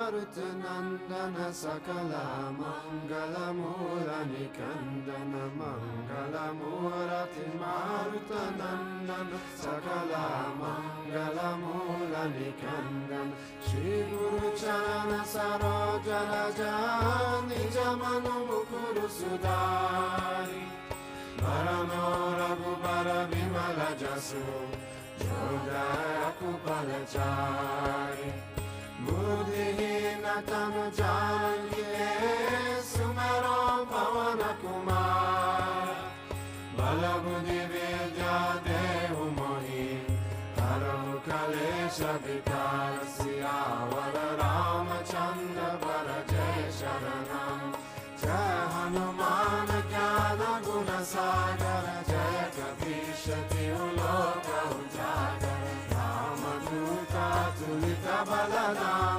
Marutanandana Sakala Mangala Mula Nikandana Mangala Murati Marutanandana Sakala Mangala Mula Nikandana Shri Guru Charana Sarojana Jani Jamanu Mukuru Sudari Varano Raghubara Vimala Jasu Jodaya Kupalachari Buddhihina Tanu Jankiye Sumaro Pavana Kumar Bala Buddhi Vidya Dehu Mohi Haramu Kalesha Vikarasya Vara Ramachandra Vara Jai Sharanam Jai Hanuman Jnana Guna Sagara Jai Kapishati Uloka Ujagara Ramaduta Tulita Balana